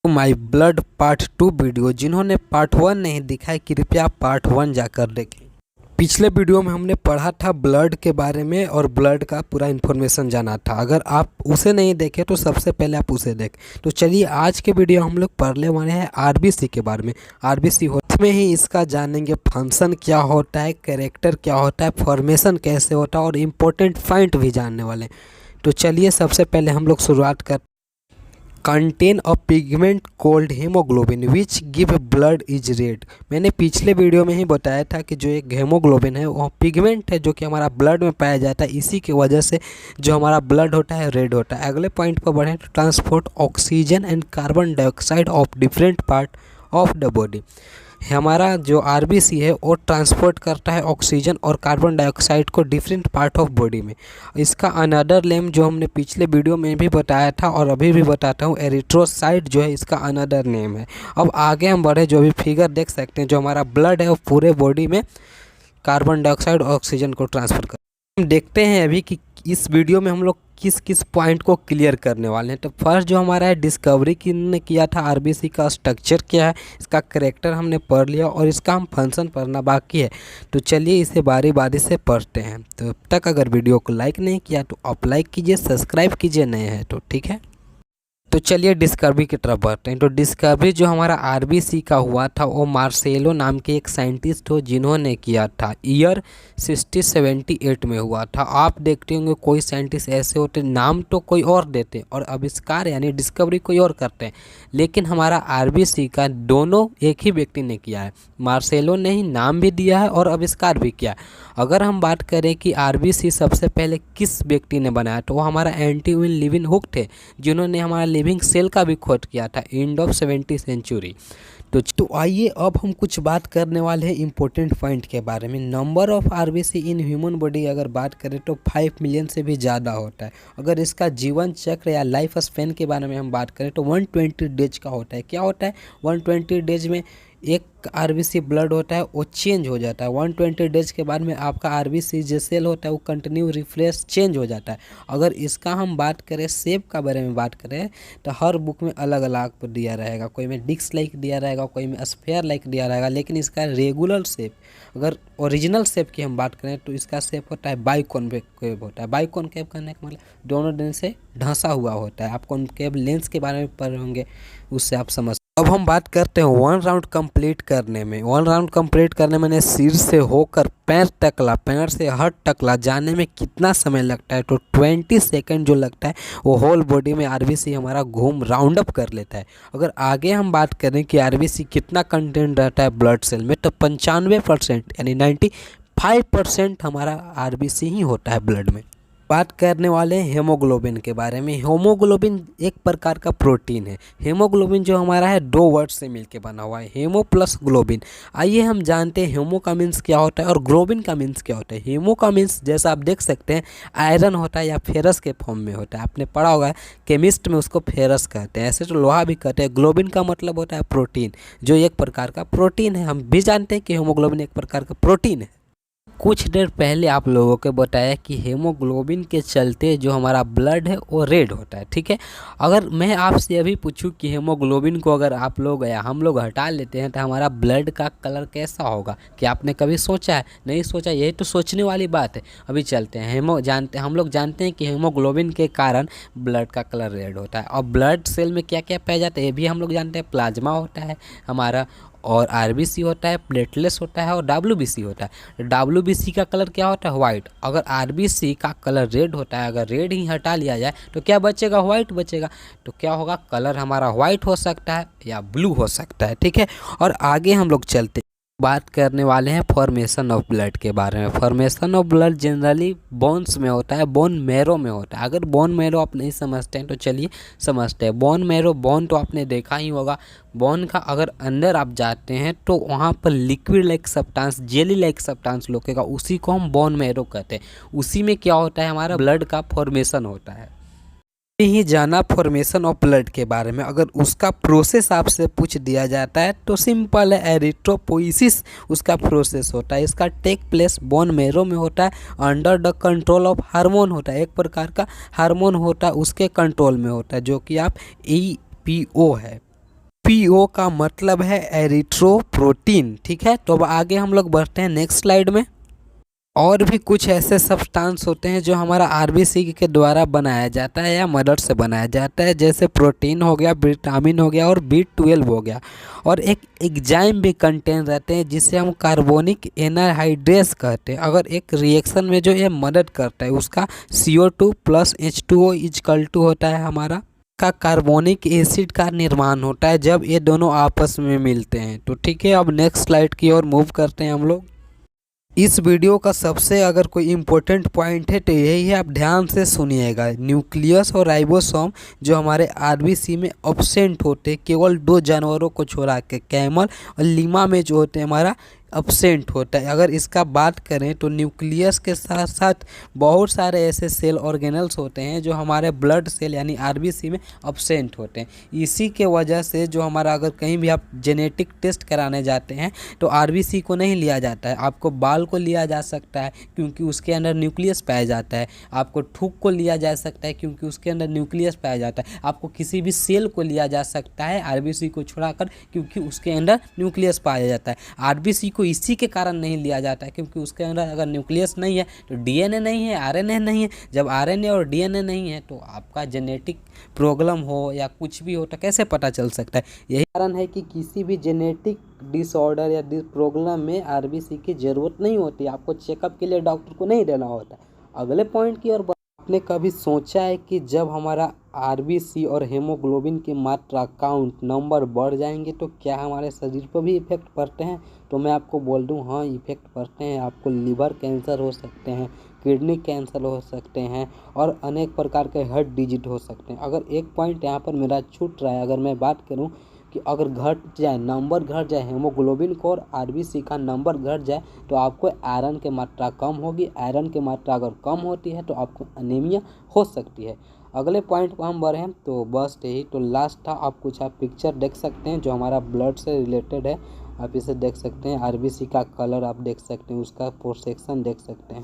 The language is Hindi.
My blood part 2 video. जिन्होंने पार्ट 1 नहीं देखा है कृपया पार्ट 1 जाकर देखें। पिछले वीडियो में हमने पढ़ा था ब्लड के बारे में और ब्लड का पूरा इन्फॉर्मेशन जाना था। अगर आप उसे नहीं देखे तो सबसे पहले आप उसे देखें। तो चलिए आज के वीडियो हम लोग पढ़ने वाले हैं आरबीसी के बारे में। आरबीसी में ही इसका जानेंगे फंक्शन क्या होता है, कैरेक्टर क्या होता है, फॉर्मेशन कैसे होता है और इम्पोर्टेंट पॉइंट भी जानने वाले हैं। तो चलिए सबसे पहले हम लोग शुरुआत कर contain a pigment cold haemoglobin which give blood is red. मैंने पिछले वीडियो में ही बताया था कि जो एक हेमोग्लोबिन है वो पिगमेंट है जो कि हमारा ब्लड में पाया जाता है। इसी की वजह से जो हमारा ब्लड होता है रेड होता है। अगले पॉइंट पर बढ़ें तो transport oxygen and carbon dioxide of different part of the body. हमारा जो आरबीसी है वो ट्रांसपोर्ट करता है ऑक्सीजन और कार्बन डाइऑक्साइड को डिफरेंट पार्ट ऑफ बॉडी में। इसका अनदर नेम जो हमने पिछले वीडियो में भी बताया था और अभी भी बताता हूँ, एरिथ्रोसाइट जो है इसका अनदर नेम है। अब आगे हम बढ़े, जो भी फिगर देख सकते हैं, जो हमारा ब्लड है वो पूरे बॉडी में कार्बन डाइऑक्साइड और ऑक्सीजन को ट्रांसफर कर। हम देखते हैं अभी कि इस वीडियो में हम लोग किस किस पॉइंट को क्लियर करने वाले हैं। तो फर्स्ट जो हमारा है डिस्कवरी किसने किया था, आरबीसी का स्ट्रक्चर क्या है, इसका कैरेक्टर हमने पढ़ लिया और इसका हम फंक्शन पढ़ना बाकी है। तो चलिए इसे बारी बारी से पढ़ते हैं। तो अब तक अगर वीडियो को लाइक नहीं किया तो आप लाइक कीजिए, सब्सक्राइब कीजिए नए हैं तो, ठीक है। तो चलिए डिस्कवरी की तरफ बढ़ते हैं। तो डिस्कवरी जो हमारा आरबीसी का हुआ था वो मार्सेलो नाम के एक साइंटिस्ट हो जिन्होंने किया था। ईयर 1678 में हुआ था। आप देखते होंगे कोई साइंटिस्ट ऐसे होते नाम तो कोई और देते और आविष्कार यानी डिस्कवरी कोई और करते हैं, लेकिन हमारा आरबीसी का दोनों एक ही व्यक्ति ने किया है। मार्सेलो ने ही नाम भी दिया है और आविष्कार भी किया है। अगर हम बात करें कि आरबीसी सबसे पहले किस व्यक्ति ने बनाया तो वो हमारा एंटोइन लीवेनहुक थे, जिन्होंने हमारा लिविंग सेल का भी खोज किया था एंड ऑफ 17वीं सेंचुरी। तो आइए अब हम कुछ बात करने वाले हैं इंपॉर्टेंट पॉइंट के बारे में। Number of RBC in human body अगर बात करें तो 5 मिलियन से भी ज़्यादा होता है। अगर इसका जीवन चक्र या लाइफ स्पेन के बारे में हम बात करें तो 120 डेज का होता है। क्या होता है 120 डेज में एक आरबीसी ब्लड होता है वो चेंज हो जाता है। 120 डेज के बाद में आपका आरबीसी जो सेल होता है वो कंटिन्यू रिफ्रेश चेंज हो जाता है। अगर इसका हम बात करें शेप का बारे में बात करें तो हर बुक में अलग अलग दिया रहेगा। कोई में डिस्क लाइक दिया रहेगा, कोई में स्फेयर लाइक दिया रहेगा, लेकिन इसका रेगुलर शेप, अगर ओरिजिनल शेप की हम बात करें तो इसका शेप होता है बाइकॉनकेव होता है। बाइकॉनकेव करने का मतलब दोनों दिन से ढंसा हुआ होता है। आप कॉनकेव लेंस के बारे में पढ़ होंगे, उससे आप समझ। अब हम बात करते हैं वन राउंड कंप्लीट करने में। वन राउंड कंप्लीट करने में सिर से होकर पैर तकला, पैर से हट तकला जाने में कितना समय लगता है तो 20 सेकंड जो लगता है वो होल बॉडी में आरबीसी हमारा घूम राउंड अप कर लेता है। अगर आगे हम बात करें कि आरबीसी कितना कंटेंट रहता है ब्लड सेल में तो 95% यानी 95% हमारा आरबीसी ही होता है ब्लड में। बात करने वाले हैं हेमोग्लोबिन के बारे में। हेमोग्लोबिन एक प्रकार का प्रोटीन है। हेमोग्लोबिन जो हमारा है 2 वर्ड से मिलके बना हुआ है, हेमो प्लस ग्लोबिन। आइए हम जानते हैं हेमो का मीन्स क्या होता है और ग्लोबिन का मीन्स क्या होता है। हेमो का मीन्स जैसा आप देख सकते हैं आयरन होता है या फेरस के फॉर्म में होता है। आपने पढ़ा होगा केमिस्ट में उसको फेरस कहते हैं, ऐसे तो लोहा भी कहते हैं। ग्लोबिन का मतलब होता है प्रोटीन, जो एक प्रकार का प्रोटीन है। हम भी जानते हैं कि हेमोग्लोबिन एक प्रकार का प्रोटीन है। कुछ देर पहले आप लोगों को बताया कि हेमोग्लोबिन के चलते जो हमारा ब्लड है वो रेड होता है, ठीक है। अगर मैं आपसे अभी पूछूं कि हेमोग्लोबिन को अगर आप लोग या हम लोग हटा लेते हैं तो हमारा ब्लड का कलर कैसा होगा, क्या आपने कभी सोचा है? नहीं सोचा, यही तो सोचने वाली बात है। अभी चलते हैं हम लोग जानते हैं कि हेमोग्लोबिन के कारण ब्लड का कलर रेड होता है। और ब्लड सेल में क्या क्या पाया जाता है ये भी हम लोग जानते हैं। प्लाज्मा होता है हमारा, और आरबीसी होता है, प्लेटलेट्स होता है और डब्ल्यूबीसी होता है। डब्ल्यूबीसी का कलर क्या होता है? व्हाइट। अगर आरबीसी का कलर रेड होता है, अगर रेड ही हटा लिया जाए तो क्या बचेगा? व्हाइट बचेगा। तो क्या होगा? कलर हमारा व्हाइट हो सकता है या ब्लू हो सकता है, ठीक है। और आगे हम लोग चलते बात करने वाले हैं फॉर्मेशन ऑफ ब्लड के बारे में। Formation of blood generally bones में होता है, बोन मैरो में होता है। अगर बोन मैरो आप नहीं समझते हैं तो चलिए समझते हैं। बोन मैरो, बोन तो आपने देखा ही होगा। बोन का अगर अंदर आप जाते हैं तो वहाँ पर liquid like substance, jelly like substance लोकेगा, उसी को हम बोन मैरो कहते हैं। उसी में क्या होता है? हमारा ब्लड का फॉर्मेशन होता है। ही जाना फॉर्मेशन ऑफ ब्लड के बारे में। अगर उसका प्रोसेस आपसे पूछ दिया जाता है तो सिंपल है, एरिथ्रोपोइसिस उसका प्रोसेस होता है। इसका टेक प्लेस बोन मैरो में होता है, under the control of hormone होता है। एक प्रकार का हार्मोन होता है, उसके कंट्रोल में होता है, जो कि आप EPO है। पीओ का मतलब है एरिथ्रोप्रोटीन। ठीक है, तो अब आगे हम लोग बढ़ते हैं नेक्स्ट स्लाइड में। और भी कुछ ऐसे सब्सटेंस होते हैं जो हमारा आरबीसी के द्वारा बनाया जाता है या मदद से बनाया जाता है, जैसे प्रोटीन हो गया, विटामिन हो गया और B12 हो गया। और एक एंजाइम भी कंटेन रहते हैं जिसे हम कार्बोनिक एनहाइड्रेस कहते हैं। अगर एक रिएक्शन में जो ये मदद करता है उसका CO2 + H2O = होता है हमारा का कार्बोनिक एसिड का निर्माण होता है जब ये दोनों आपस में मिलते हैं। तो ठीक है, अब नेक्स्ट स्लाइड की ओर मूव करते हैं हम लोग। इस वीडियो का सबसे अगर कोई इम्पोर्टेंट पॉइंट है तो यही है, आप ध्यान से सुनिएगा। न्यूक्लियस और राइबोसोम जो हमारे आरबीसी में अब्सेंट होते हैं, केवल 2 जानवरों को छोड़ा के, कैमल और लीमा में जो होते हैं हमारा अब्सेंट होता है। अगर इसका बात करें तो न्यूक्लियस के साथ साथ बहुत सारे ऐसे सेल ऑर्गेनल्स होते हैं जो हमारे ब्लड सेल यानी आरबीसी में अब्सेंट होते हैं। इसी के वजह से जो हमारा अगर कहीं भी आप जेनेटिक टेस्ट कराने जाते हैं तो आरबीसी को नहीं लिया जाता है, आपको बाल को लिया जा सकता है क्योंकि उसके अंदर न्यूक्लियस पाया जाता है, आपको थूक को लिया जा सकता है क्योंकि उसके अंदर न्यूक्लियस पाया जाता है, आपको किसी भी सेल को लिया जा सकता है आरबीसी को छुड़ाकर क्योंकि उसके अंदर न्यूक्लियस पाया जाता है। आरबीसी को इसी के कारण नहीं लिया जाता है क्योंकि उसके अंदर अगर न्यूक्लियस नहीं है तो डीएनए नहीं है, आरएनए नहीं है। जब आरएनए और डीएनए नहीं है तो आपका जेनेटिक प्रॉब्लम हो या कुछ भी हो तो कैसे पता चल सकता है। यही कारण है कि किसी भी जेनेटिक डिसऑर्डर या प्रॉब्लम में आरबीसी की ज़रूरत नहीं होती, आपको चेकअप के लिए डॉक्टर को नहीं देना होता। अगले पॉइंट की ओर आपने कभी सोचा है कि जब हमारा आरबीसी और हेमोग्लोबिन की मात्रा काउंट नंबर बढ़ जाएंगे तो क्या हमारे शरीर पर भी इफेक्ट पड़ते हैं? तो मैं आपको बोल दूं, हाँ इफेक्ट पड़ते हैं। आपको लिवर कैंसर हो सकते हैं, किडनी कैंसर हो सकते हैं और अनेक प्रकार के हार्ट डिजीज हो सकते हैं। अगर एक पॉइंट यहाँ पर मेरा छूट रहा है, अगर मैं बात करूँ कि अगर नंबर घट जाए हेमोग्लोबिन को और आरबीसी का नंबर घट जाए तो आपको आयरन की मात्रा कम होगी। आयरन की मात्रा अगर कम होती है तो आपको एनीमिया हो सकती है। अगले पॉइंट पर हम बढ़ें तो बस यही तो लास्ट था। आप कुछ पिक्चर देख सकते हैं जो हमारा ब्लड से रिलेटेड है, आप इसे देख सकते हैं। आरबीसी का कलर आप देख सकते हैं, उसका प्रोसेक्शन देख सकते हैं।